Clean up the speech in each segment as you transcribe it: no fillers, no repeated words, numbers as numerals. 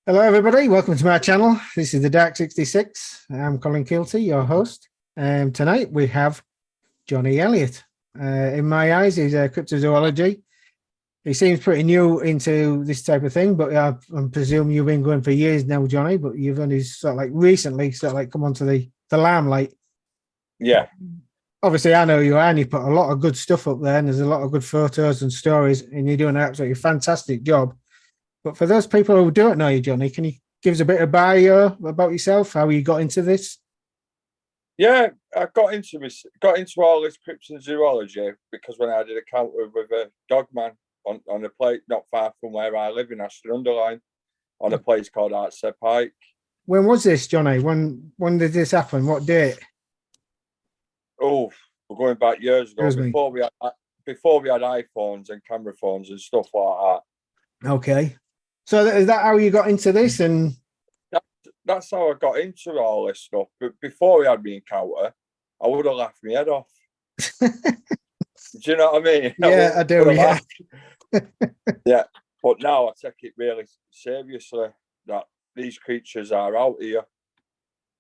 Hello, everybody. Welcome to my channel. This is the Dark 66. I'm Colin Keelty, your host. Tonight we have Jonny Elliott. In my eyes, he's a cryptozoology. He seems pretty new into this type of thing, but I presume you've been going for years now, Jonny. But you've only recently come onto the limelight. Yeah. Obviously, I know you are, and you put a lot of good stuff up there, and there's a lot of good photos and stories, and you're doing an absolutely fantastic job. But for those people who don't know you, Jonny, can you give us a bit of bio about yourself, how you got into this? Yeah, I got into all this cryptozoology because when I did a encounter with a dogman on a place not far from where I live in Ashton-under-Lyne, on a place called Artshead Pike. When was this, Jonny? When did this happen? What date? Oh, we're going back years ago. Excuse me. Before we had iPhones and camera phones and stuff like that. Okay. So is that how you got into this? And that's how I got into all this stuff. But before we had the encounter, I would have laughed my head off. Do you know what I mean? Yeah, I do. Yeah. Yeah. But now I take it really seriously that these creatures are out here.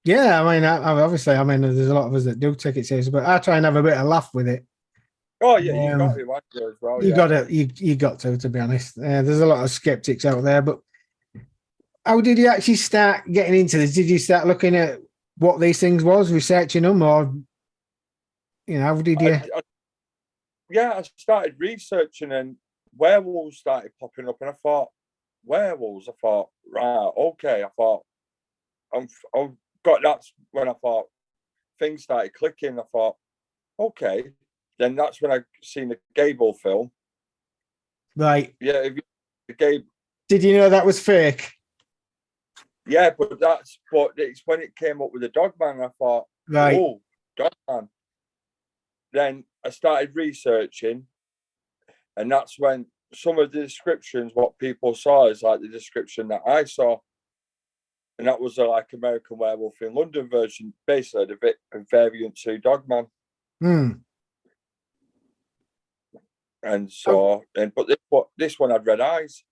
Yeah, I mean, obviously, there's a lot of us that do take it seriously, but I try and have a bit of laugh with it. Oh yeah, you got to as well. You got to, you got to be honest. There's a lot of skeptics out there, but how did you actually start getting into this? Did you start looking at what these things was, researching them, or how did you? I started researching, and werewolves started popping up, and I thought, werewolves. I thought, right, okay. I thought, that's when I thought things started clicking. I thought, okay. Then that's when I seen the Gable film. Right. Yeah, Gable. Did you know that was fake? Yeah, but it's when it came up with the Dogman, I thought, right, oh, Dogman. Then I started researching, and that's when some of the descriptions, what people saw is like the description that I saw. And that was like American Werewolf in London version, basically a variant to Dogman. And so, but this one had red eyes.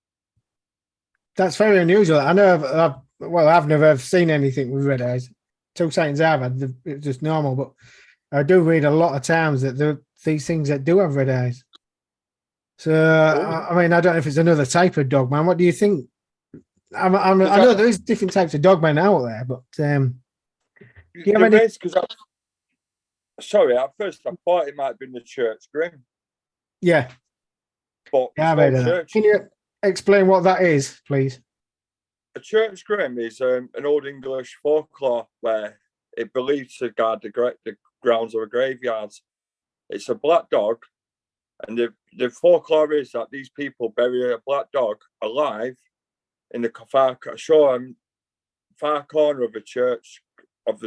That's very unusual. I know I've never seen anything with red eyes. Two sightings I've had, it's just normal, but I do read a lot of times that these things that do have red eyes. So, I mean, I don't know if it's another type of dog, man. What do you think? I know there's different types of dogmen out there, but do you have any? Sorry, at first I thought it might have been the Church Grim. Yeah. But yeah, no, can you explain what that is, please? A Church Grim is an Old English folklore where it believed to guard the grounds of a graveyard. It's a black dog, and the folklore is that these people bury a black dog alive in the far corner of the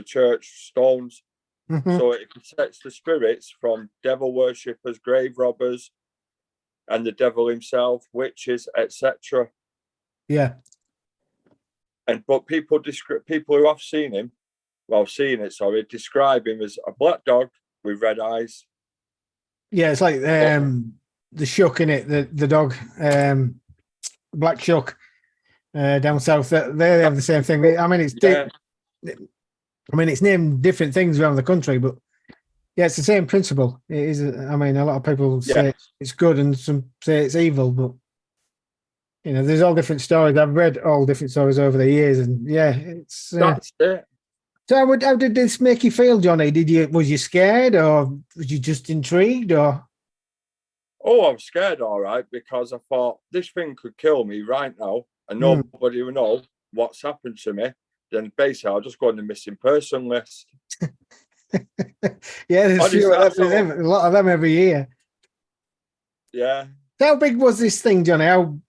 church stones. Mm-hmm. So it protects the spirits from devil worshippers, grave robbers, and the devil himself, witches, etc. Yeah. But people who have seen him, describe him as a black dog with red eyes. Yeah, it's like the Shuck in it, the dog, Black Shuck down south. They have the same thing. I mean, it's named different things around the country, but yeah, it's the same principle. It is. I mean, a lot of people say it's good, and some say it's evil, but there's all different stories. I've read all different stories over the years, and yeah, it's. That's it. So, how did this make you feel, Jonny? Was you scared, or was you just intrigued, or? Oh, I was scared, all right, because I thought this thing could kill me right now, and nobody will know what's happened to me. Then basically, I'll just go on the missing person list. Yeah, there's a lot of them every year. Yeah. So how big was this thing, Jonny? How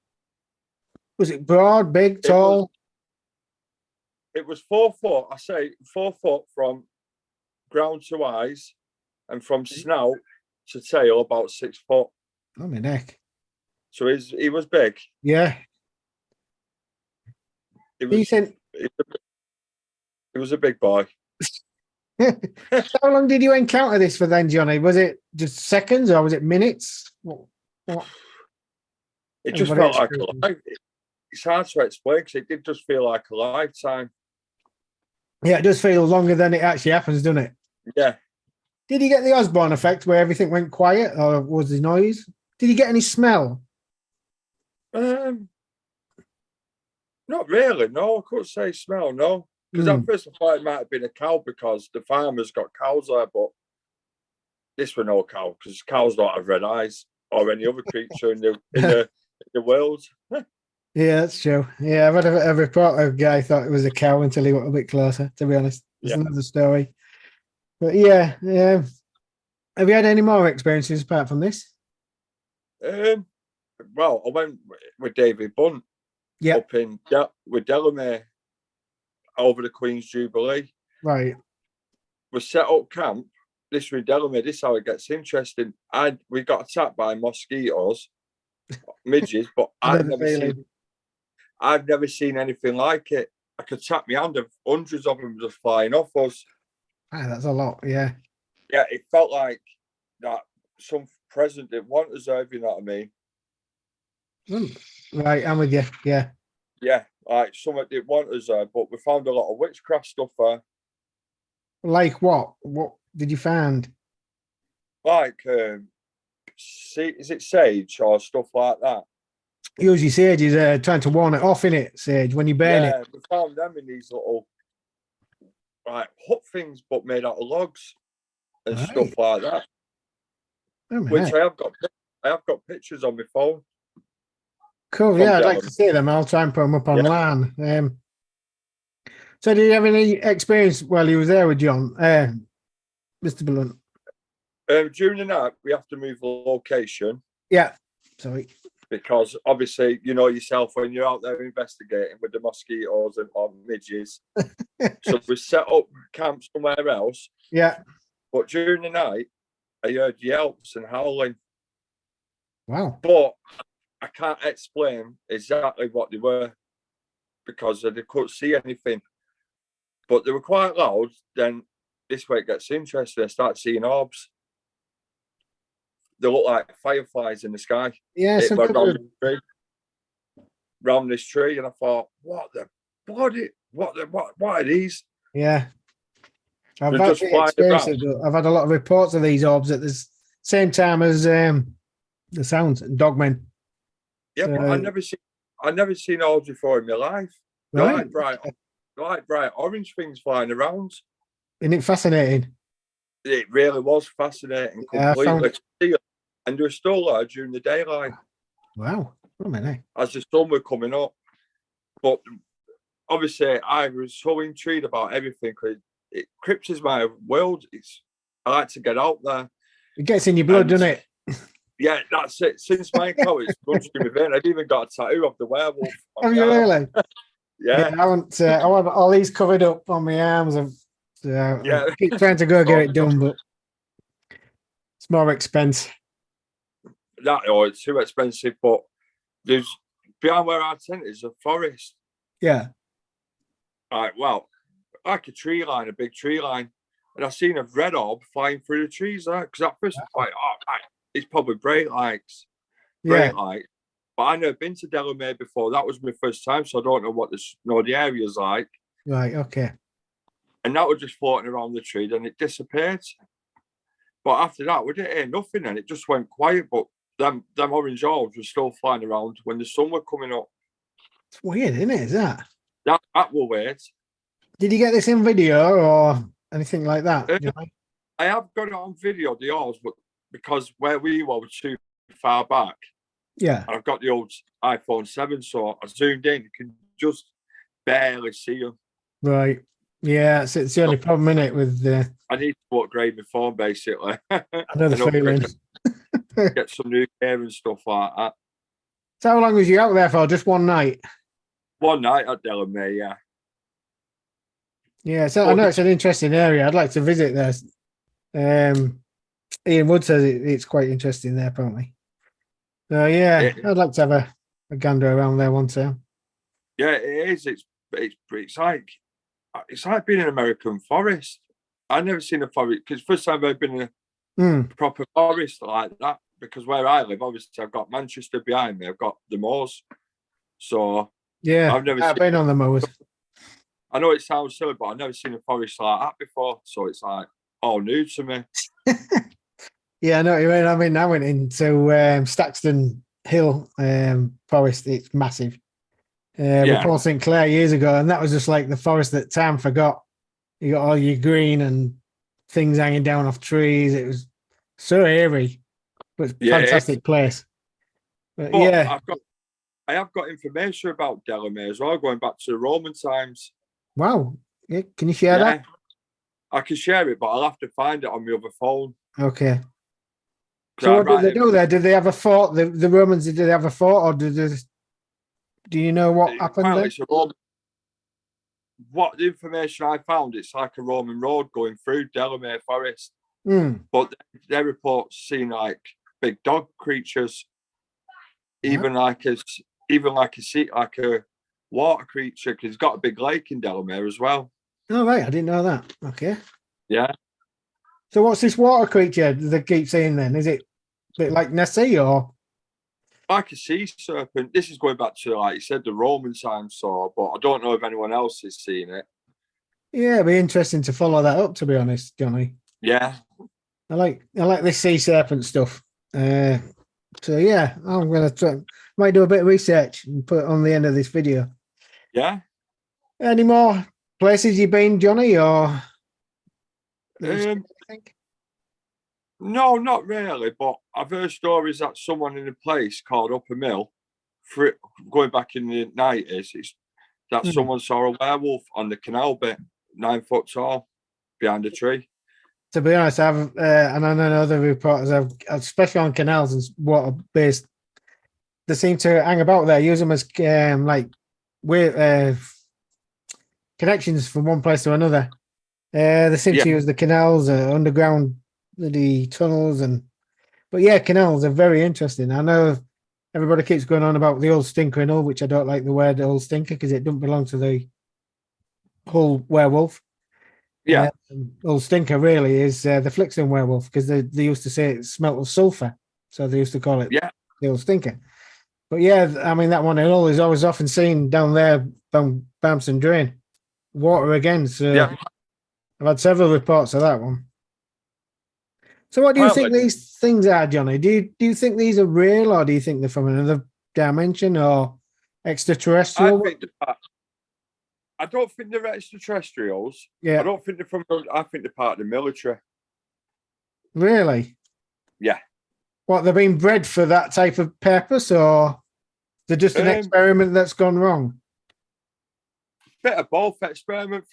was it? Broad, big, tall? It was 4 foot. I say 4 foot from ground to eyes, and from snout to tail about 6 foot. Oh, my neck. So he was big. Yeah. It was a big boy. How long did you encounter this for then, Jonny? Was it just seconds or was it minutes? What? It just felt like a life. it's hard to explain because it did just feel like a lifetime. Yeah, it does feel longer than it actually happens, doesn't it? Yeah. Did you get the Osborne effect where everything went quiet, or was the noise? Did you get any smell? Not really. No, I couldn't say smell. No, because at first I thought it might have been a cow because the farmer's got cows there, but this were no cow because cows don't have red eyes or any other creature in the world. Yeah, that's true. Yeah, I've had a report of a guy thought it was a cow until he got a bit closer, to be honest. It's another story. But yeah, have you had any more experiences apart from this? Well, I went with David Bunt up in with Delamere over the Queen's Jubilee. Right. We set up camp. This with Delamere. This is how it gets interesting. We got attacked by mosquitoes, midges, but I've never seen anything like it. I could tap my hand of hundreds of them just flying off us. Ah, that's a lot, yeah. Yeah, it felt like that some present didn't want us there, if you know what I mean. Right, I'm with you, yeah. Yeah, like someone didn't want us there, but we found a lot of witchcraft stuff there. Like what? What did you find? Like, is it sage or stuff like that? Usually sage is trying to warn it off, innit, sage, when you burn it. Yeah, we found them in these little hut things, but made out of logs and stuff like that. Oh, which I have got pictures on my phone. Cool, yeah, I'd like to see them. I'll try and put them up online. So did you have any experience while you was there with John, Mr. Blunt? During the night, we have to move the location. Yeah, sorry. Because obviously, you know yourself when you're out there investigating with the mosquitoes and midges. So we set up camp somewhere else. Yeah. But during the night, I heard yelps and howling. Wow. But I can't explain exactly what they were because they couldn't see anything. But they were quite loud. Then this way it gets interesting. I start seeing orbs. They look like fireflies in the sky. Yeah, round this tree, and I thought, what the bloody, what are these? Yeah, I've had a lot of reports of these orbs at the same time as the sounds dogmen. Yeah, but I never seen orbs before in my life. Right. Like bright orange things flying around. Isn't it fascinating? It really was fascinating, completely. And they were still there during the daylight. Wow. As the sun were coming up. But obviously, I was so intrigued about everything because crypt is my world. I like to get out there. It gets in your blood, doesn't it? Yeah, that's it. Since my cow, it's runs through my vein. I've even got a tattoo of the werewolf. Have you really? Yeah. I want all these covered up on my arms. I keep trying to go get it done, but it's more expensive. It's too expensive, but there's behind where our tent is a forest. Yeah. Like a tree line, a big tree line. And I seen a red orb flying through the trees there. Because at first I was like, it's probably bright lights. But I've never been to Delamere before. That was my first time, so I don't know the area's like. Right, okay. And that was just floating around the tree, then it disappeared. But after that, we didn't hear nothing, and it just went quiet. But them orange orbs were still flying around when the sun was coming up. It's weird, isn't it? Is that? That will weird. Did you get this in video or anything like that? I have got it on video, the orbs, but because where we were too far back. Yeah. I've got the old iPhone 7, so I zoomed in. You can just barely see them. Right. Yeah, it's the only problem, isn't it, with I need to upgrade my phone, basically. Another feeling. Get some new gear and stuff like that. So how long was you out there for? Just one night? One night at Delamere, yeah. Yeah, so I know it's an interesting area. I'd like to visit there. Ian Wood says it's quite interesting there, apparently. So yeah, I'd like to have a gander around there one time. Yeah, it is. It's like being in an American forest. I've never seen a forest because first time I've been in a proper forest like that. Because where I live, obviously, I've got Manchester behind me. I've got the moors, so Yeah, I've never I've seen. been on the moors. I know it sounds silly, but I've never seen a forest like that before. So it's like all new to me. Yeah, I know what you mean. I mean, I went into Staxton Hill Forest. It's massive. With Yeah, Paul St. Clair years ago, and that was just like the forest that Tam forgot. You got all your green and things hanging down off trees. It was so eerie, but yeah. fantastic place. But But yeah, I have got information about Delamere as well, going back to the Roman times. wow. Yeah, can you share that? Yeah, I can share it, but I'll have to find it on my other phone. Okay. 'Cause So I what did write they it. do there? Did they have a fort? The Romans, did they have a fort, or do you know what happened Apparently, there? it's a Roman. What the information I found, it's like a Roman road going through Delamere Forest. Hmm. But their reports seen like big dog creatures, What? even like a sea, like a water creature, because it's got a big lake in Delamere as well. Oh, right. I didn't know that. Okay. Yeah, So what's this water creature they keep saying then? Is it a bit like Nessie or? like a sea serpent. This is going back to, like you said, the Roman times, so, but I don't know if anyone else has seen it. Yeah, it'd be interesting to follow that up, to be honest, Johnny. Yeah, I like this sea serpent stuff. So yeah, I'm gonna try, might do a bit of research and put it on the end of this video. yeah. Any more places you've been, Johnny, or that you've seen Um, anything? no, not really, but I've heard stories that someone in a place called Upper Mill, going back in the 90s, that Hmm. someone saw a werewolf on the canal bit, 9 foot tall, behind a tree. To be honest, and I know other reporters have, especially on canals and water based, they seem to hang about there, use them as like weird connections from one place to another. They seem Yeah, to use the canals, underground, the tunnels, but yeah, canals are very interesting. I know everybody keeps going on about the old stinker and all, which I don't like the word old stinker because it doesn't belong to the whole werewolf. yeah, Old stinker really is the Flixton werewolf because they used to say it smelt of sulfur, so they used to call it yeah, the old stinker. But yeah, I mean that one and all is always often seen down there, Bamson Drain, water again. So yeah. I've had several reports of that one. So what do you think Apparently, these things are, Johnny? Do you think these are real, or do you think they're from another dimension or I extraterrestrial? think I don't think they're extraterrestrials. I Yeah, don't think they're from. I think they're part of the military. really. Yeah. What, they've been bred for that type of purpose, or they're just an Um, experiment that's gone wrong? Bit of both. Experiment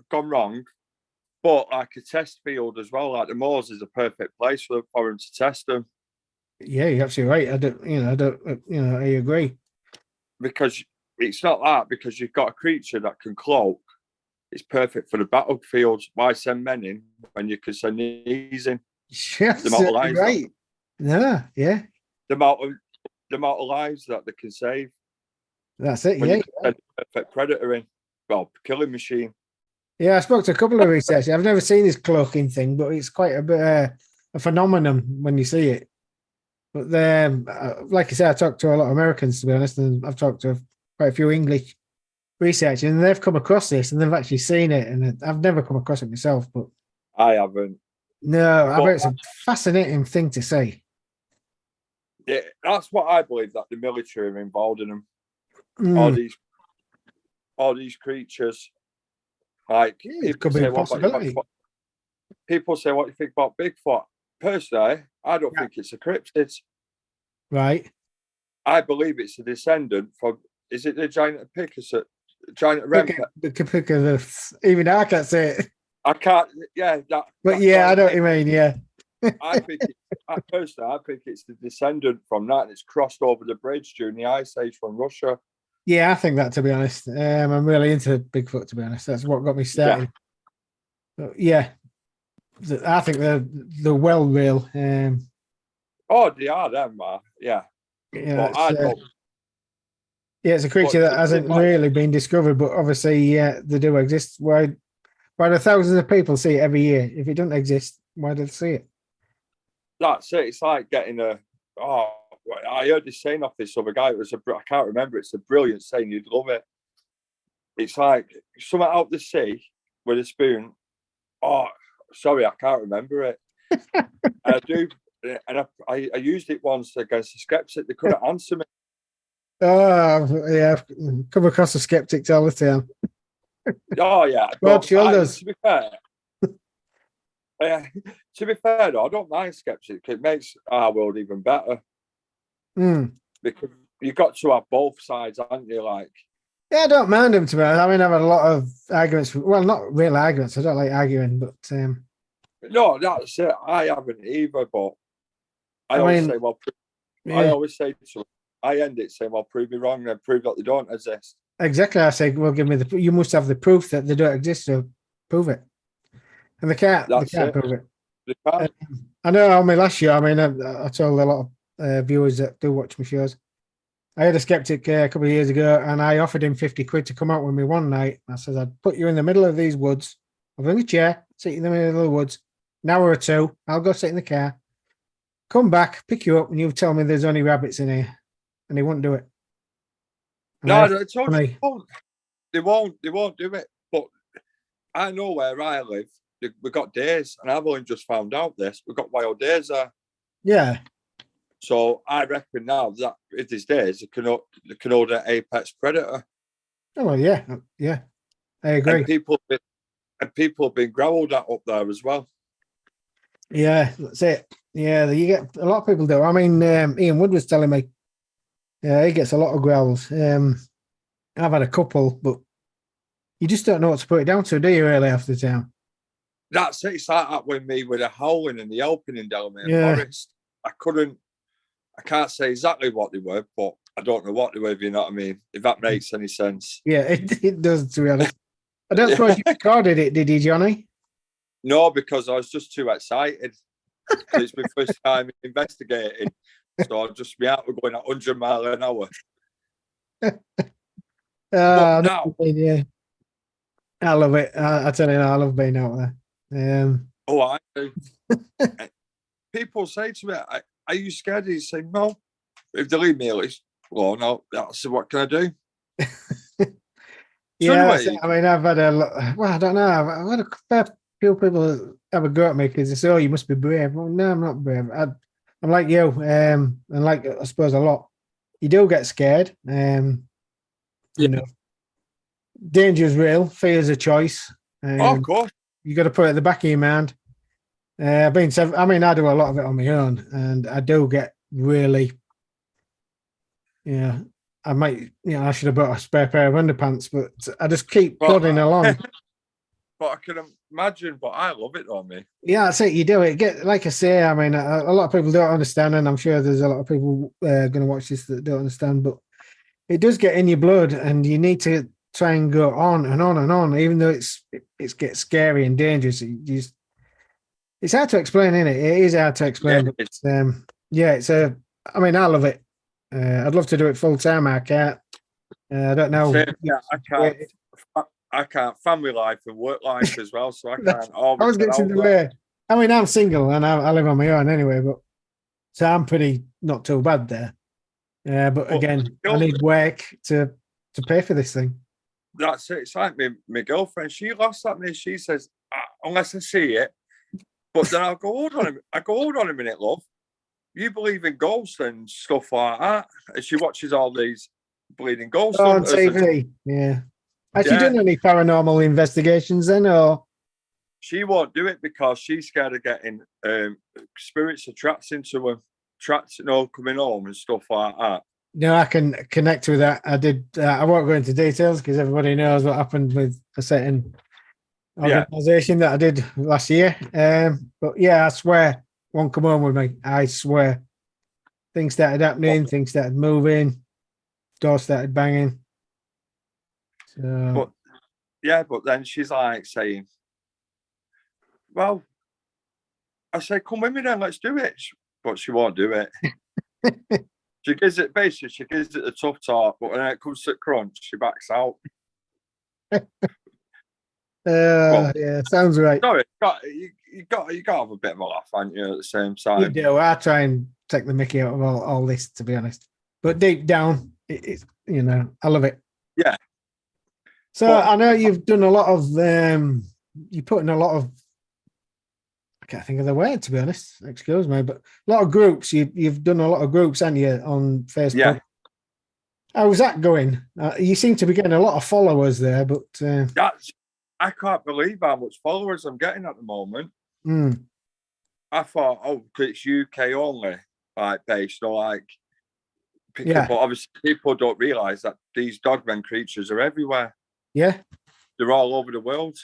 gone wrong, but like a test field as well. Like the moors is a perfect place for them to test them, Yeah, you're absolutely right. I agree. because it's not that, because you've got a creature that can cloak. It's perfect for the battlefield. Why send men in when you can send these in? You're The amount of absolutely lives right. No, yeah, the amount of the amount of lives that they can save that's it. when you Yeah, can send a perfect predator in. Well, killing machine. yeah. I spoke to a couple of researchers. I've never seen this cloaking thing, but it's quite a bit a phenomenon when you see it. But then, like I said, I talked to a lot of Americans, to be honest, and I've talked to quite a few English researchers, and they've come across this and they've actually seen it. And I've never come across it myself, but I haven't. no, I bet But it's a fascinating thing to see. yeah, that's what I believe, that the military are involved in them. All Mm, these all these creatures. Like yeah, it people could be a say, possibility, people say, what do you think about Bigfoot? Personally, I don't yeah. think it's a cryptid. Right? I believe it's a descendant from. Is it the giant Picus? Giant Pick Rempa? even I can't say it, I can't. Yeah, but that yeah, I giant. know what you mean. Yeah, I think. I think it's the descendant from that, and it's crossed over the bridge during the Ice Age from Russia. yeah, I think that, to be honest. I'm really into Bigfoot, to be honest. That's what got me Yeah. started. But yeah, I think they're well real. Oh, they are them, man. Yeah, Yeah, but I don't. yeah, it's a creature But that hasn't like really been discovered, but obviously, yeah, they do exist. Why do thousands of people see it every year? If it doesn't exist, why do they see it? that's it. It's like getting a. Oh, I heard this saying off this other guy. I can't remember. It's a brilliant saying. You'd love it. It's like something out the sea with a spoon. Oh, sorry, I can't remember it. I do, and I used it once against a skeptic. They couldn't answer me. Oh, yeah. I've come across the skeptics all the time. Oh yeah, Broad shoulders. To be fair, though, I don't mind skeptics. It makes our world even better because you've got to have both sides, haven't you? Like, yeah, I don't mind them, to be honest. I mean, I've had a lot of arguments. Well, not real arguments. I don't like arguing, but no, that's it. I haven't either, but I always say, well, yeah. I always say to them, I end it saying, well, prove me wrong, and prove that they don't exist. Exactly. I say, well, give me you must have the proof that they don't exist, so prove it. And they can't prove it. They can't. I know on my last show, I mean, I told a lot of viewers that do watch my shows. I had a skeptic a couple of years ago, and I offered him 50 quid to come out with me one night. I said, I'd put you in the middle of these woods. I'll bring a chair, sit in the middle of the woods, an hour or two. I'll go sit in the car, come back, pick you up, and you tell me there's only rabbits in here. And he wouldn't do it. And no, I told you, they won't do it. But I know where I live. We've got days, and I've only just found out this. We've got wild days there. Yeah. So I reckon now that if there's days, they can order an apex predator. Oh well, yeah, I agree. And people have been growled at up there as well. Yeah, that's it. Yeah, you get a lot of people do. I mean, Ian Wood was telling me, he gets a lot of growls. I've had a couple, but you just don't know what to put it down to, do you? Really, half the time. That's it. It's like that with me with the howling and the yelping in down there in forest. I can't say exactly what they were, but I don't know what they were, if you know what I mean, if that makes any sense. Yeah, it does, to be honest. I don't suppose you recorded it, did you, Johnny? No, because I was just too excited. It's my first time investigating. So I'll just be out going at 100 miles an hour. Yeah. I love it. I tell you, I love being out there. I do. People say to me, are you scared? You say, no. If they leave me well, no, that's what can I do? Yeah, I mean, I've had a lot. Well, I don't know. I've had a fair few people have a go at me because they say, "Oh, you must be brave." Well, no, I'm not brave. I'm like you, and like I suppose a lot. You do get scared. You know, danger is real. Fear is a choice. Of course, you got to put it at the back of your mind. I mean, I do a lot of it on my own, and I do get really, I might, I should have bought a spare pair of underpants, but I just keep plodding along. But I can imagine, but I love it on me. Yeah, that's it. You do it. Like I say, I mean, a lot of people don't understand, and I'm sure there's a lot of people going to watch this that don't understand, but it does get in your blood, and you need to try and go on and on and on, even though it gets scary and dangerous. It's hard to explain, isn't it? It is hard to explain. Yeah, but, I mean, I love it. I'd love to do it full time. I can't. I don't know. I can't. Family life and work life as well, so I can't. I was getting in the way. I mean, I'm single and I live on my own anyway, but so I'm pretty not too bad there. But again, I need work to pay for this thing. That's it. It's like my girlfriend. She laughs at me. She says, "Unless I see it." But then I'll go, hold on a minute, love. You believe in ghosts and stuff like that. And she watches all these bleeding ghosts on TV. Yeah. Has she done any paranormal investigations then, or? She won't do it because she's scared of getting spirits or traps into her, coming home and stuff like that. No, I can connect with that. I did. I won't go into details because everybody knows what happened with a certain organisation that I did last year. But yeah, I swear, won't come home with me. I swear. Things started happening, things started moving, doors started banging. So, but then she's like saying, well, I say, come with me then, let's do it. But she won't do it. She gives it the tough talk, but when it comes to crunch, she backs out. Yeah, sounds right. Sorry, you got to have a bit of a laugh, aren't you? At the same You time, do. I try and take the mickey out of all this, to be honest. But deep down, it's I love it. yeah. So But- I know you've done a lot of you put in a lot of, I can't think of the word, to be honest. Excuse me, but a lot of groups. You've done a lot of groups, haven't you, on Facebook? Yeah. How's that going? You seem to be getting a lot of followers there, but I can't believe how much followers I'm getting at the moment. mm, I thought, oh, 'cause it's UK only, like based, so like, yeah, but obviously people don't realise that these dogmen creatures are everywhere. yeah, They're all over the world.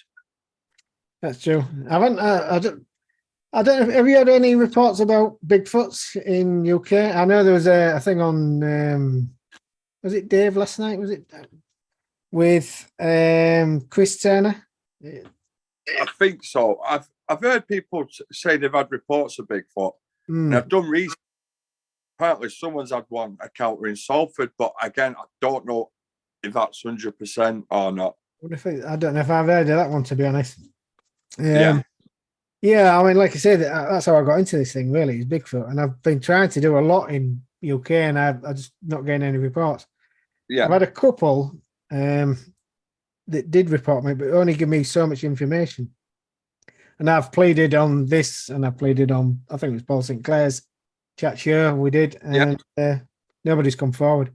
that's true. I don't know. Have you had any reports about Bigfoots in UK? I know there was a thing on. Was it Dave last night? Was it with Chris Turner? I think so. I've heard people say they've had reports of Bigfoot, and I've done research. Apparently, someone's had one encounter in Salford, but again, I don't know if that's 100% or not. I don't know if I've heard of that one, to be honest. Yeah. Yeah, I mean, like I said, that's how I got into this thing, really, is Bigfoot. And I've been trying to do a lot in UK, and I just not getting any reports. Yeah. I've had a couple that did report me, but only give me so much information. And I've pleaded on this, and I pleaded on, I think it was Paul Sinclair's chat show we did, and nobody's come forward.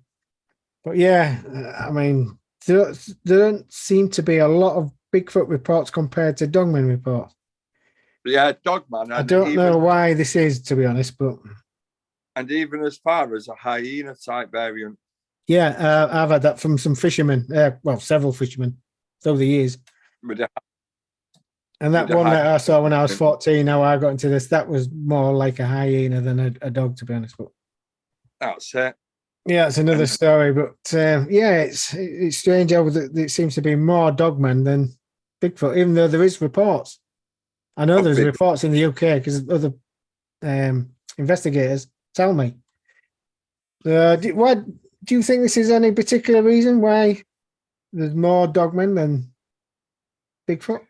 But yeah, I mean, there don't seem to be a lot of Bigfoot reports compared to Dogman reports. Yeah, Dogman. I don't know why this is, to be honest, but. And even as far as a hyena type variant. Yeah, I've had that from some fishermen, several fishermen over the years. And that one that I saw when I was 14, how I got into this, that was more like a hyena than a dog, to be honest. But that's it. Yeah, it's another story. But it's strange how it seems to be more dogmen than Bigfoot, even though there is reports. I know there's reports in the UK because other investigators tell me. Why do you think this is any particular reason why there's more dogmen than Bigfoot?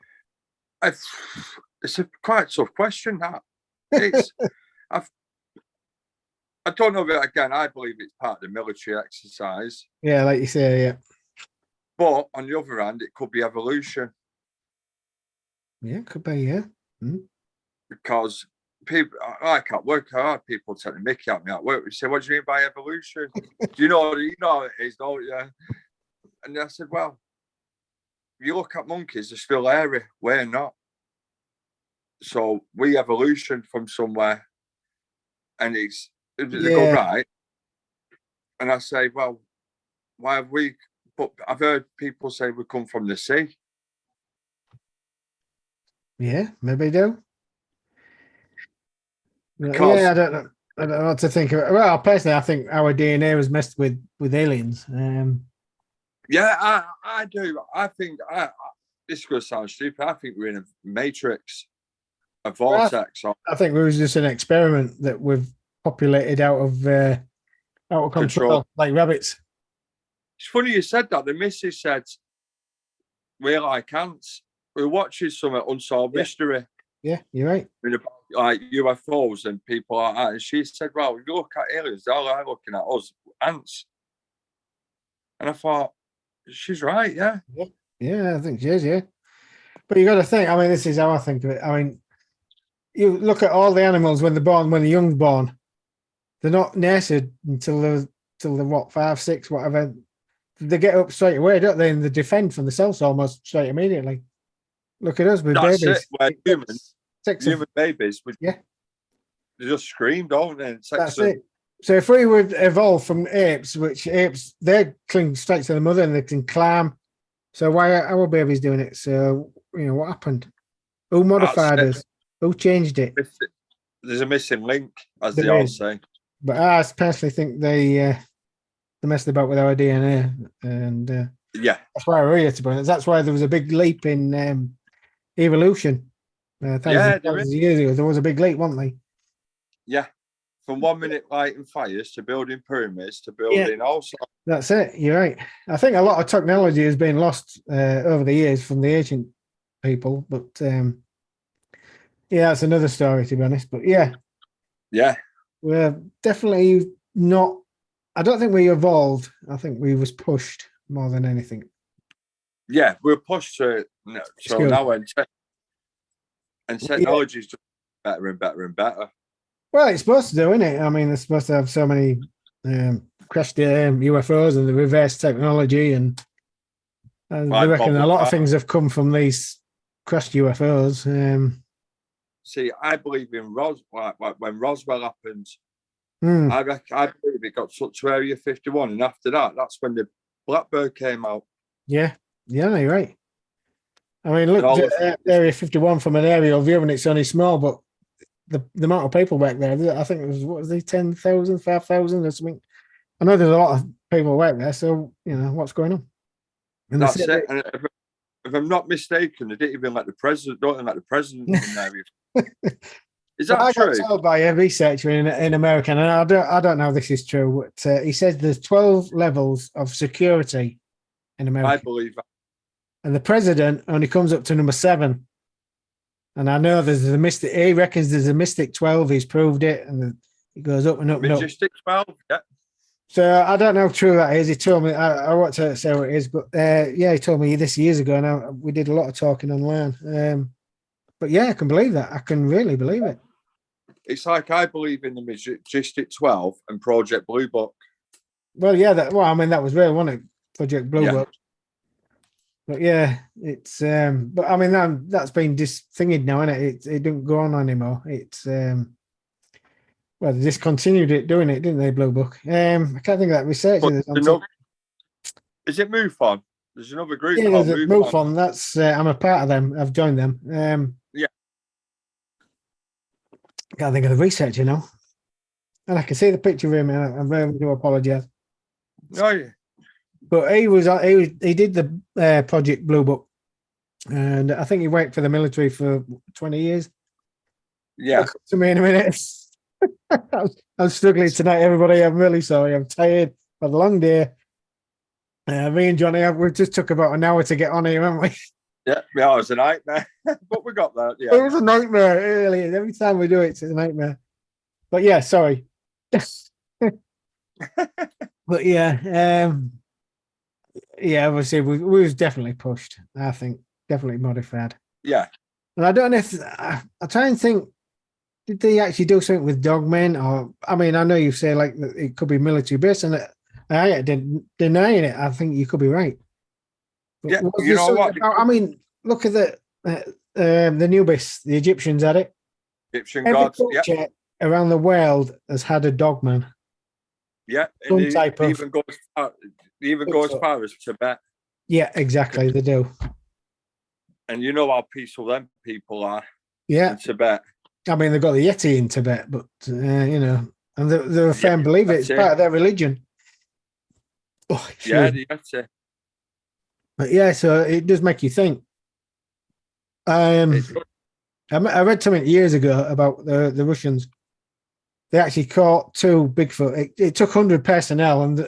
It's a quite tough question. That it's, I don't know. But again, I believe it's part of the military exercise. Yeah, like you say, yeah. But on the other hand, it could be evolution. Yeah, could be, yeah. Because people, I can't work hard. People take the mickey at me at work. We say, "What do you mean by evolution?" You know what it is, don't you? And I said, "Well, you look at monkeys; they're still hairy. We're not. So we evolution from somewhere, and they go right." And I say, "Well, why have we?" But I've heard people say we come from the sea. Yeah, maybe they do. Because I don't know what to think of it. Well, personally, I think our DNA was messed with aliens. Yeah, I do. I think this is going to sound stupid. I think we're in a matrix, a vortex. I think it was just an experiment that we've populated out of control, like rabbits. It's funny you said that. The missus said, "We're like ants. We're watching some unsolved mystery." Yeah, you're right. Like UFOs and people like that. And she said, "Well, you look at aliens, they're all looking at us, ants." And I thought, she's right, yeah. Yeah, I think she is, yeah. But you got to think, I mean, this is how I think of it. I mean, you look at all the animals when the young's born, they're not nurtured until they're what, 5, 6, whatever. They get up straight away, don't they? And they defend from themselves almost straight immediately. Look at us with babies. Human babies, they just scream, don't they? That's it. So if we would evolve from apes, which apes, they cling straight to the mother and they can climb. So why are our babies doing it? So, what happened? Who modified us? Who changed it? There's a missing link, as they all say. But I personally think they messed about with our DNA. And that's why we're here, to be honest. That's why there was a big leap in evolution. Thousands of years ago, there was a big leap, wasn't there? Yeah. From 1 minute lighting fires to building pyramids to building also. That's it. You're right. I think a lot of technology has been lost over the years from the ancient people, but Yeah, that's another story to be honest. But yeah, Yeah, we're definitely not. I don't think we evolved. I think we was pushed more than anything. yeah, we're pushed to it. So Excuse now, me. and Yeah. technology is just better and better and better. Well, it's supposed to do, isn't it? I mean, they're supposed to have so many crashed UFOs and the reverse technology, and they Like reckon a bubble lot of car. things have come from these crashed UFOs. See, I believe in like when Roswell happened. Hmm, I believe it got to Area 51, and after that, that's when the Blackbird came out, yeah, yeah, you're right. I mean, and look, all of Area 51 from an aerial view, and it's only small, but the amount of people back there, I think it was, what was it, 10,000, 5,000 or something. I know there's a lot of people back there, so, what's going on? And they that's said it. And if I'm not mistaken, they didn't even let the president. Don't even let the president in there. Is well, that I got true? told by a researcher in America, and I don't know if this is true, but he says there's 12 levels of security in I America, believe that. and the president only comes up to number 7. And I know there's the mystic. He reckons there's a mystic 12. He's proved it, and it goes up and The up and up. Majestic 12. Yeah. So I don't know how true that is. He told me. I want to say what it is, but yeah, he told me this years ago. Now we did a lot of talking online. But yeah, I can believe that. I can really believe it. It's like I believe in the Majestic 12 and Project Blue Book. Well, yeah. I mean, that was real, wasn't it? Project Blue Yeah. Book. But yeah, it's. But I mean, that's been disthinged now, isn't it? It didn't go on anymore. It's. Well, they discontinued it doing it, didn't they? Blue Book. I can't think of that research. But is it MUFON? There's another group Yeah, called there's a MUFON. MUFON. That's I'm a part of them. I've joined them. Yeah. Can't think of the research, and I can see the picture of him, and I really do apologise. Oh, yeah. But he did the Project Blue Book, and I think he worked for the military for 20 years. Yeah. To me in a minute. I'm struggling tonight, everybody. I'm really sorry. I'm tired. Had a long day. Me and Johnny, we just took about an hour to get on here, haven't we? Yeah, it was a nightmare, but we got there. Yeah, It was a nightmare. It really is. Every time we do it, it's a nightmare. But yeah, sorry. But yeah, obviously we was definitely pushed. I think definitely modified. yeah. And I don't know if I try and think. Did they actually do something with dogmen? Or I mean, I know you say like it could be military based, and I didn't denying it. I think you could be right. But Yeah, was you there know something what? about, I mean, look at the Nubis, the Egyptians had it. Egyptian Every gods. Yeah, culture around the world has had a dogman. yeah. And Some it type of. even goes as far as Tibet. Yeah, exactly. They do. And you know how peaceful them people are Yeah. in Tibet. I mean, they've got the Yeti in Tibet, but, and they're a firm believer. It's part of their religion. Oh, Yeah, the Yeti. But yeah, so it does make you think. I read something years ago about the Russians. They actually caught 2 Bigfoot. It took 100 personnel, and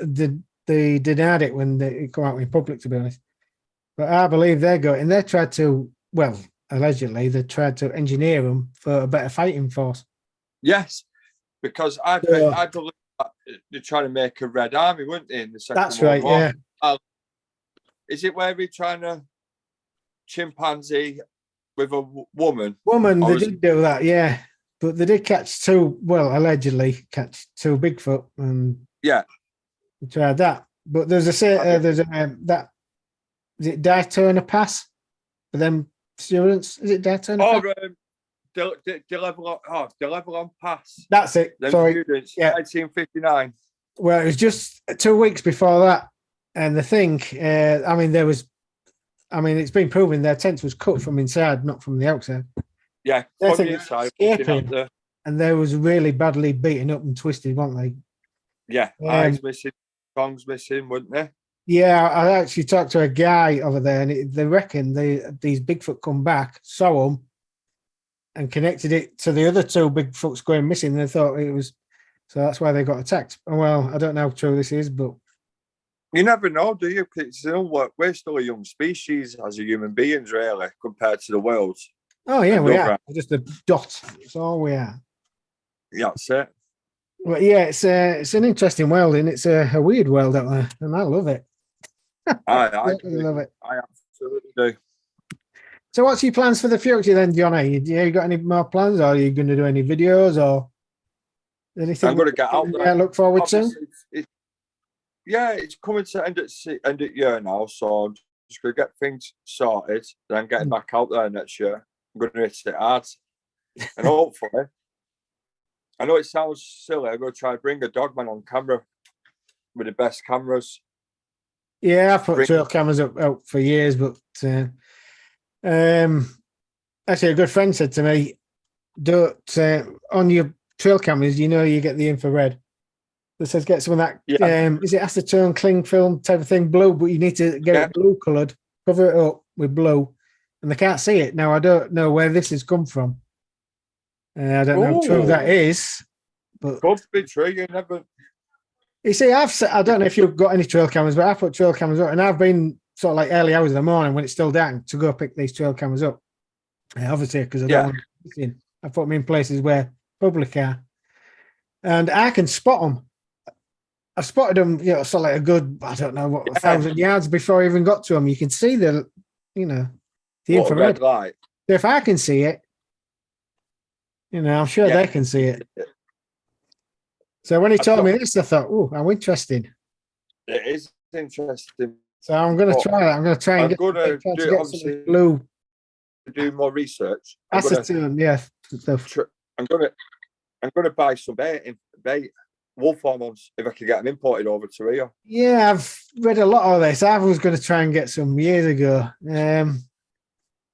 they denied it when it came out in public, to be honest. But I believe they tried to, well, allegedly, they tried to engineer them for a better fighting force. Yes, because I believe that they're trying to make a Red Army, weren't they, in the Second World War? Yeah. Is it where we're trying to chimpanzee with a woman? They did do that, yeah. But they did catch 2, well, allegedly catch 2 Bigfoot, and yeah, they tried that. But there's that, is it Daytona Pass for them students? Is it Daytona Pass? Deliverance Pass. That's it. Them Sorry. students, Yeah. 1959. Well, it was just 2 weeks before that. And the thing, it's been proven their tent was cut from inside, not from the outside. Yeah, from the inside. And they was really badly beaten up and twisted, weren't they? Yeah, eyes missing, tongues missing, weren't they? Yeah, I actually talked to a guy over there, and they reckon these Bigfoot come back, saw them, and connected it to the other 2 Bigfoots going missing. They thought it was, so that's why they got attacked. Well, I don't know how true this is, but you never know, do you? We're still a young species as a human beings, really, compared to the world. Oh yeah, we another. are. We're just a dot. That's all we are. Yeah, that's it. Well, yeah, it's an interesting world, and it's a weird world out there, and I love it. I Absolutely love it. I absolutely do. So, what's your plans for the future then, Johnny? You got any more plans, or are you going to do any videos, or anything? I'm going to get out there. Look forward to. Yeah, it's coming to end at year now, so I'm just going to get things sorted. Then getting back out there next year. I'm going to hit it hard, and hopefully, I know it sounds silly. I'm going to try to bring a dogman on camera with the best cameras. Yeah, I've put trail cameras up for years, but actually, a good friend said to me, "Don't on your trail cameras, you get the infrared." That says get some of that. Yeah. Is it acetone cling film type of thing, blue? But you need to get it blue coloured, cover it up with blue, and they can't see it now. I don't know where this has come from. I don't know how true that is, but could be true. You never. You see, I don't know if you've got any trail cameras, but I put trail cameras up, and I've been sort of like early hours of the morning when it's still dark to go pick these trail cameras up. Obviously, because I don't want to in. I put them in places where public are, and I can spot them. I've spotted them, sort of like a good, I don't know, 1,000 yards before I even got to them. You can see the infrared light. So if I can see it, I'm sure they can see it. So when he told me this, I thought, "Oh, how interesting!" It is interesting. So I'm going to try that. I'm going to try and get blue. Do more research. Acetone, yeah. I'm going to buy some bait. Wolf hormones, if I could get them imported over to here. Yeah, I've read a lot of this. I was going to try and get some years ago.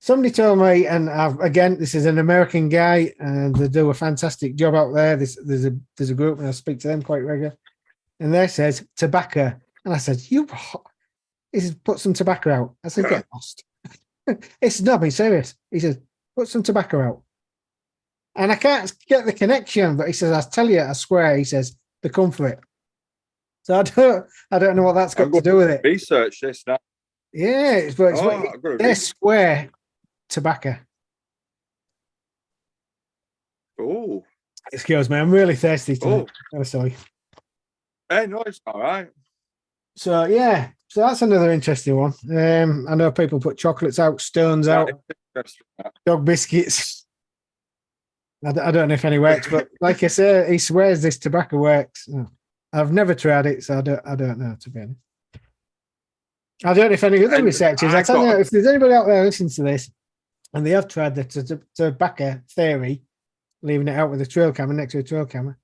Somebody told me, and again, this is an American guy, and they do a fantastic job out there. There's a group, and I speak to them quite regularly, and they says tobacco, and I said, "You what?" He says, "Put some tobacco out." I said, "Get lost." It's not being serious. He says, "Put some tobacco out," and I can't get the connection. But he says, "I tell you, I swear," he says, "they come for it." So I don't know what that's got to do with it. Research this now. Yeah, they're square tobacco. Oh, excuse me, I'm really thirsty tonight. Oh, sorry. Hey, no, it's all right. So yeah, so that's another interesting one. I know people put chocolates out, stones out, dog biscuits. I don't know if any works, but like I say, he swears this tobacco works. I've never tried it, so I don't know, to be honest. I don't know if any other researchers. I tell you, if there's anybody out there listening to this and they have tried the tobacco theory, leaving it out with a trail camera next to a trail camera,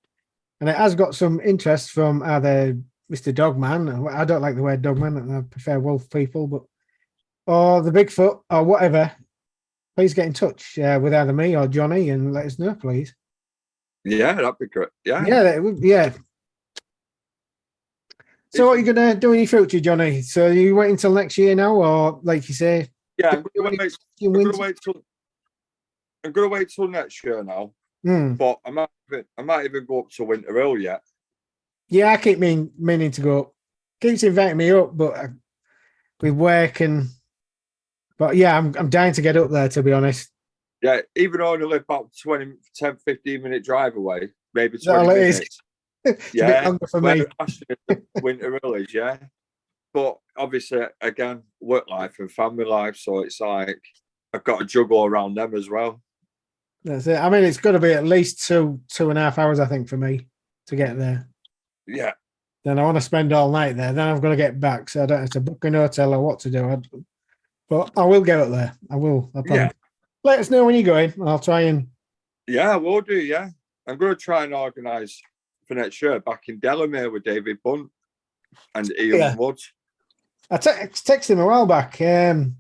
and it has got some interest from either Mr. Dogman. I don't like the word dogman. I prefer wolf people, or the Bigfoot or whatever. Please get in touch with either me or Johnny and let us know, please. Yeah, that'd be great. Yeah. Yeah. So what are you going to do in your future, Johnny? So are you waiting until next year now, or like you say? Yeah, I'm going to wait till next year now. But I might even go up to Winter Hill yet. Yeah, I keep meaning to go up. Keeps inviting me up, but with work but yeah, I'm dying to get up there, to be honest. Yeah, even though I only live about 10-15 minute drive away, maybe 20 minutes. It's a bit longer for me. Winter Hill is, yeah. But obviously, again, work life and family life, so it's like I've got to juggle around them as well. That's it. I mean, it's got to be at least 2.5 hours, I think, for me to get there. Yeah. Then I want to spend all night there. Then I've got to get back, so I don't have to book an hotel or what to do. But I will get up there. I will. Let us know when you're going. I'll try and. Yeah, I will do. Yeah, I'm going to try and organise for next year back in Delamere with David Bunt and Ian Woods. I texted him a while back. Can't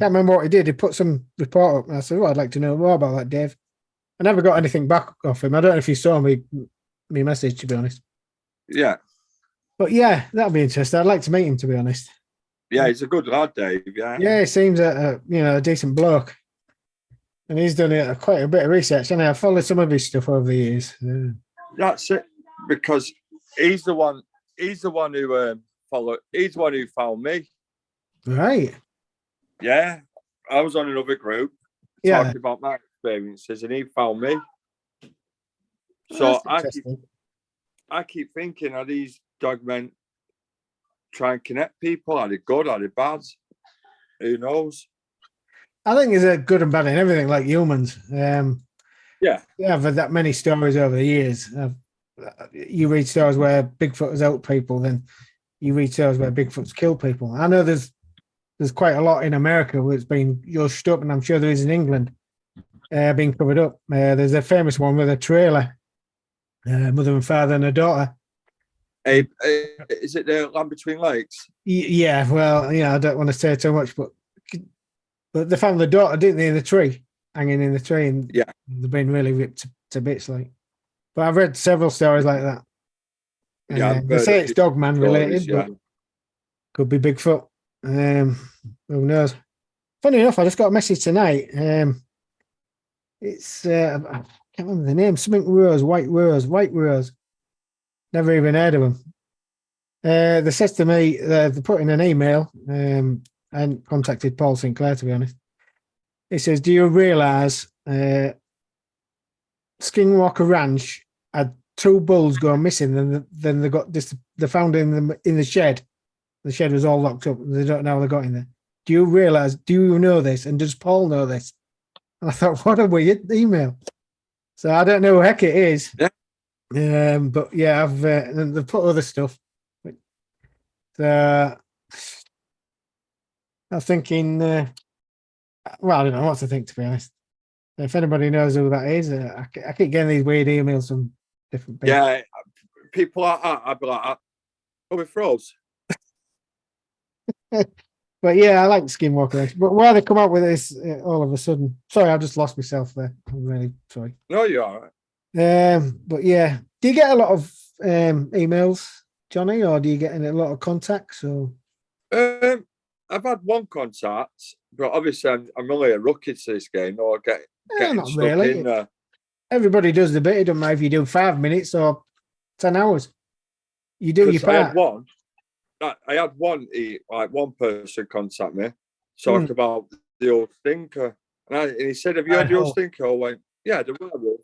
remember what he did. He put some report up, and I said, "Well, I'd like to know more about that, Dave." I never got anything back off him. I don't know if you saw me message, to be honest. Yeah. But yeah, that'll be interesting. I'd like to meet him, to be honest. Yeah, he's a good lad, Dave. Yeah. Yeah, he seems a decent bloke, and he's done quite a bit of research. And I've followed some of his stuff over the years. Yeah. That's it, because he's the one. He's the one who followed. He's the one who found me. Right. Yeah, I was on another group, Yeah. talking about my experiences, and he found me. Oh, So that's interesting. I keep thinking, are these dog men try and connect people? Are they good? Are they bad? Who knows? I think there's a good and bad in everything, like humans. Yeah. I've had that many stories over the years. You read stories where Bigfoot has helped people, then you read stories where Bigfoot's killed people. I know there's quite a lot in America where it's been hushed up, and I'm sure there is in England, being covered up. There's a famous one with a trailer, mother and father and a daughter. Hey, is it the Land Between Lakes? Yeah, well, yeah, I don't want to say too much, but they found the daughter, didn't they, in the tree, hanging in the tree, and Yeah, they've been really ripped to bits. Like, but I've read several stories like that. yeah. They say it's Dogman related, Yeah. but could be Bigfoot. Who knows? Funny enough, I just got a message tonight. It's I can't remember the name. Something Rose, White Rose. Never even heard of them. They said to me, they put in an email, and contacted Paul Sinclair, to be honest. It says, do you realise Skinwalker Ranch had 2 bulls go missing, and then they got this, they found in the shed. The shed was all locked up, and they don't know how they got in there. Do you know this? And does Paul know this? And I thought, what a weird email. So I don't know who heck it is. Yeah. But yeah, they've put other stuff. But, I'm thinking, well, I don't know what to think, to be honest. If anybody knows who that is, I keep getting these weird emails from different people. Yeah, people like that, I'd be like, oh, we froze. But yeah, I like Skinwalker. But why they come up with this all of a sudden? Sorry, I just lost myself there. I'm really sorry. No, you're all right. But yeah, do you get a lot of emails, Johnny, or do you get a lot of contacts? Or I've had one contact, but obviously I'm only a rookie to this game, or getting not stuck really. in there. Everybody does the bit. It doesn't matter if you do 5 minutes or 10 hours. You do your part. I had one person contact me, talk about the old stinker. And he said, have you heard the old stinker? I went, yeah, the werewolf.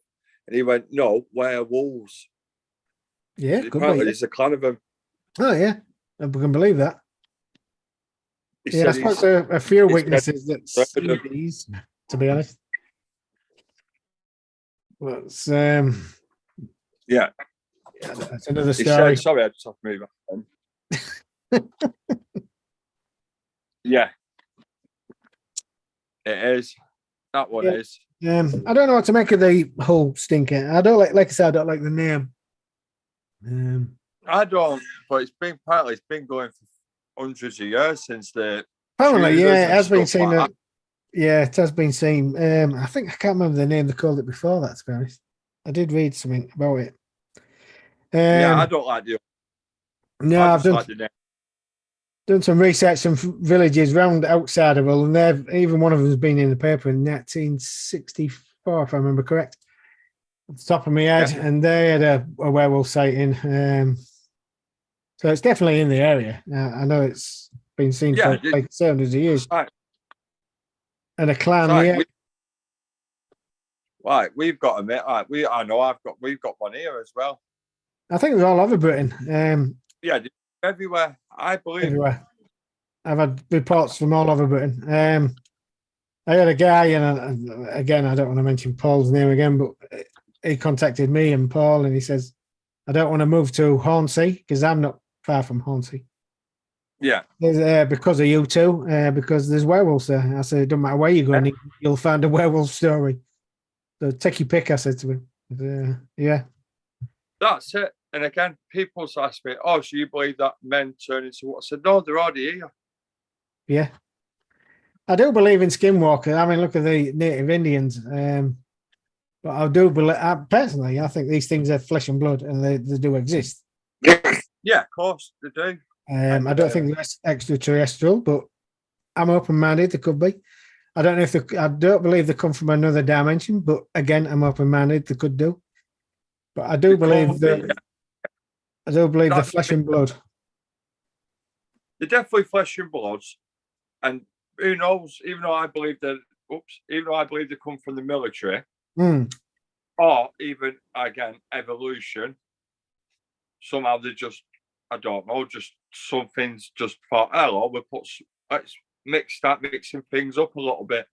And he went, no, werewolves. Yeah, apparently there's a clan of them. Oh, yeah. I can believe that. I suppose a few weaknesses that these, to be honest. Well, it's, yeah. That's another story. Sorry, I just have to move on. Yeah, it is. That one is. I don't know what to make of the whole stinker. I don't like I said, I don't like the name. I don't, but it's been going for hundreds of years since the. Apparently, yeah, it has been seen. It has been seen. I think I can't remember the name they called it before that. To be honest, I did read something about it. Yeah, I don't like the. No, I've done some research on villages round outside of Hull, and even one of them has been in the paper in 1964, if I remember correct, off the top of my head, and they had a werewolf sighting. So it's definitely in the area. I know it's been seen for like 700 years. Right. And a clan, Right, we've got a mate. Right, we've got one here as well. I think they're all over Britain. Yeah, everywhere. I believe. Everywhere. I've had reports from all over Britain. I had a guy, and again, I don't want to mention Paul's name again, but he contacted me and Paul, and he says, I don't want to move to Hornsey because I'm not far from Hornsey. Yeah. Because of you two, because there's werewolves there. I said, it doesn't matter where you go, you'll find a werewolf story. So take your pick, I said to him. Yeah. That's it. And again, people ask me, oh, so you believe that men turn into what? I said, no, they're already here. Yeah. I do believe in skinwalker. I mean, look at the native Indians. But I do believe, personally, I think these things are flesh and blood, and they do exist. Yeah, of course, they do. I don't think they're extraterrestrial, but I'm open-minded. They could be. I don't know if I don't believe they come from another dimension, but again, I'm open-minded. They could do. But I do believe that. I do believe they're flesh and blood. They're definitely flesh and blood, and who knows? Even though I believe that even though I believe they come from the military, Mm. or even again evolution, somehow they just, I don't know, just something's just thought, hello, let's start mixing things up a little bit.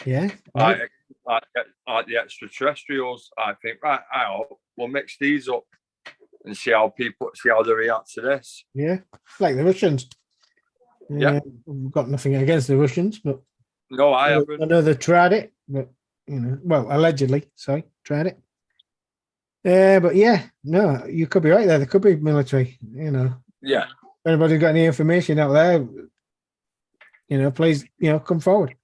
Yeah. Right. Like the extraterrestrials, I think, right, we'll mix these up and see how they react to this. Yeah. Like the Russians. Yeah. We've got nothing against the Russians, but No, I haven't. I know they tried it, but well, allegedly, tried it. But yeah, no, you could be right there. There could be military, Yeah. If anybody's got any information out there, please, come forward.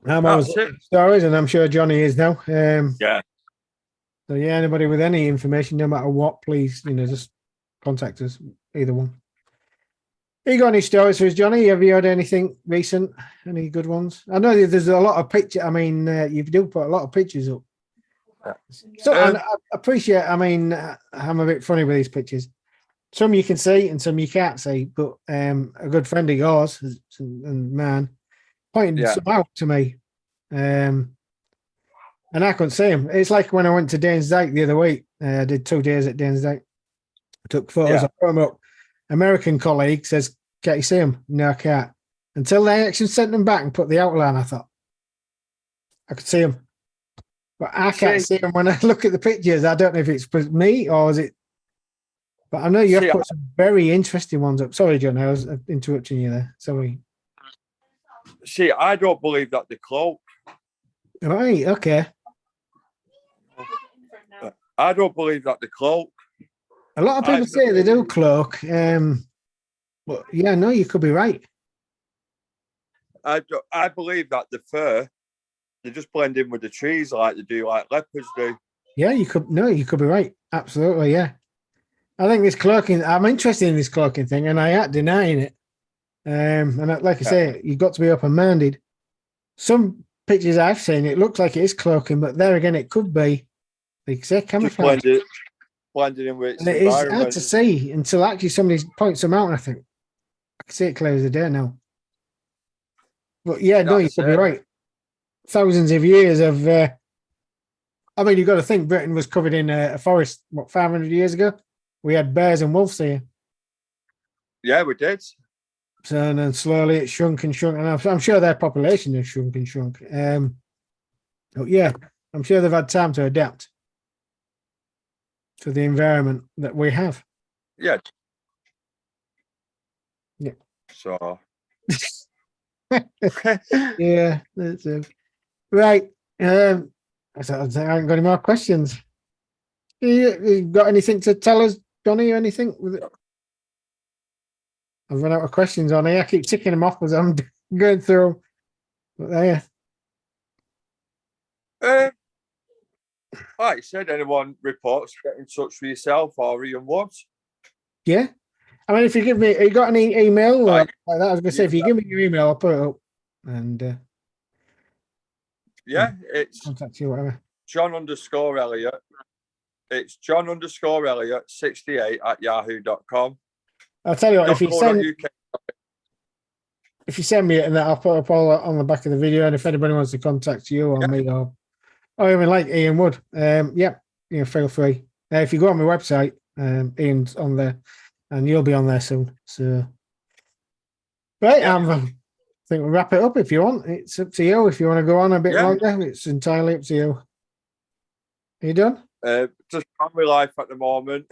I'm always stories, and I'm sure Jonny is now. Yeah. So yeah, anybody with any information, no matter what, please, just contact us. Either one. Have you got any stories for us, Jonny? Have you heard anything recent? Any good ones? I know there's a lot of pictures. I mean, you do put a lot of pictures up. So I appreciate. I mean, I'm a bit funny with these pictures. Some you can see and some you can't see. But a good friend of yours and man pointed some out to me, and I couldn't see him. It's like when I went to Danes Dyke the other week. I did 2 days at Danes Dyke. I took photos. I put them up. American colleague says, "Can't you see him?" No, I can't. Until they actually sent them back and put the outline, I thought I could see him. But I can't see him when I look at the pictures. I don't know if it's me or is it. But I know you have put some very interesting ones up. Sorry, John, I was interrupting you there. Sorry. See, I don't believe that the cloak. Right, okay. I don't believe that the cloak. A lot of people say they do cloak. But yeah, no, you could be right. I believe that the fur, they just blend in with the trees like they do, like leopards do. Yeah, you could be right. Absolutely, yeah. I think this cloaking, I'm interested in this cloaking thing, and I ain't denying it. And like I say, you've got to be open-minded. Some pictures I've seen, it looks like it is cloaking, but there again, it could be, like I say, camouflage. Blended in with its environment. It is hard to see until actually somebody points them out, and I think, I can see it clear as a day now. But yeah, no, you could be right. Thousands of years of, I mean, you've got to think Britain was covered in a forest, 500 years ago? We had bears and wolves here. Yeah, we did. So and then slowly it shrunk and shrunk, and I'm sure their population has shrunk and shrunk. But yeah, I'm sure they've had time to adapt to the environment that we have. Yeah. Yeah. So. Yeah, that's it. Right. I haven't got any more questions. You got anything to tell us, Jonny, or anything? I've run out of questions on here. I keep ticking them off as I'm going through. But there. Like I said, anyone reports, get in touch with yourself or Ian Woods. Yeah. I mean, if you give me, you got any email or like that? I was going to say, if you give me your email, I'll put it up and it's contact you, whatever. John_Elliott. It's John_Elliott68@yahoo.com. I'll tell you what, if you send me it and that, I'll put up all on the back of the video. And if anybody wants to contact you or me or even like Ian Wood, feel free. If you go on my website, Ian's on there, and you'll be on there soon. So, right, I think we'll wrap it up if you want. It's up to you. If you want to go on a bit longer, it's entirely up to you. Are you done? Just family life at the moment.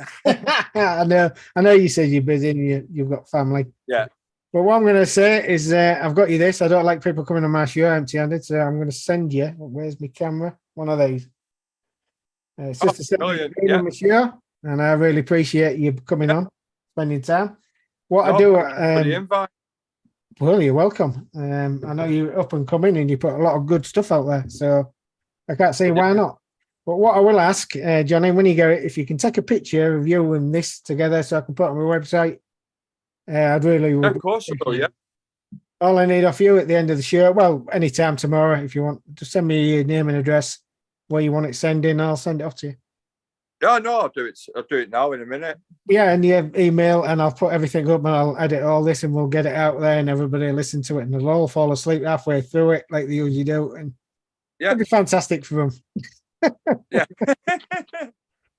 I know you said you're busy and you've got family. Yeah. But what I'm going to say is I've got you this. I don't like people coming on my show empty-handed, so I'm going to send you. Where's my camera? One of these. It's just to send you on my show, and I really appreciate you coming on, spending time. What I do... for the invite. Well, you're welcome. I know you're up and coming and you put a lot of good stuff out there, so I can't see why not. But what I will ask, Jonny, when you go, if you can take a picture of you and this together so I can put it on my website, I'd really... Of course I will, yeah. All I need off you at the end of the show, well, anytime tomorrow, if you want, just send me your name and address, where you want it sending, I'll send it off to you. Yeah, no, I'll do it. I'll do it now in a minute. Yeah, and your email, and I'll put everything up, and I'll edit all this, and we'll get it out there, and everybody will listen to it, and they'll all fall asleep halfway through it, like they usually do, and Yeah, it'll be fantastic for them. yeah.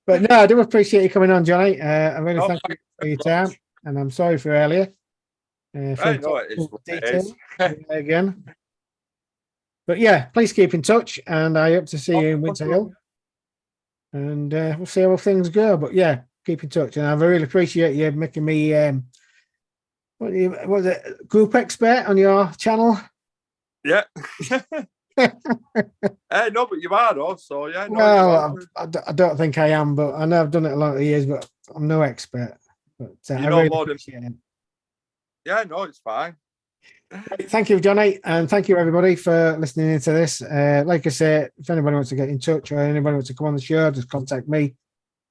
But no, I do appreciate you coming on, Johnny. I really No, thank you thank for your you very time, much. and I'm sorry for earlier. For I know it is what it detail is. again. But yeah, please keep in touch, and I hope to see you in Winter Hill, and we'll see how things go. But yeah, keep in touch, and I really appreciate you making me what was it, group expert on your channel. Yeah. No, but you are also, yeah. No, Well, I don't think I am, but I know I've done it a lot of years, but I'm no expert. But I know really more than. appreciate it. Yeah, no, it's fine. Thank you, Johnny, and thank you everybody for listening into this. Like I say, if anybody wants to get in touch or anybody wants to come on the show, just contact me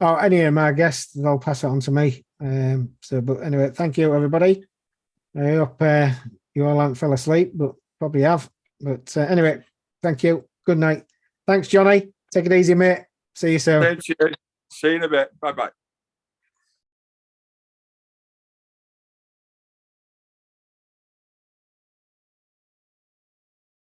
or any of my guests. They'll pass it on to me. But anyway, thank you everybody. I hope you all haven't fell asleep, but probably have. But anyway, thank you. Good night. Thanks, Johnny. Take it easy, mate. See you soon. See you in a bit. Bye bye.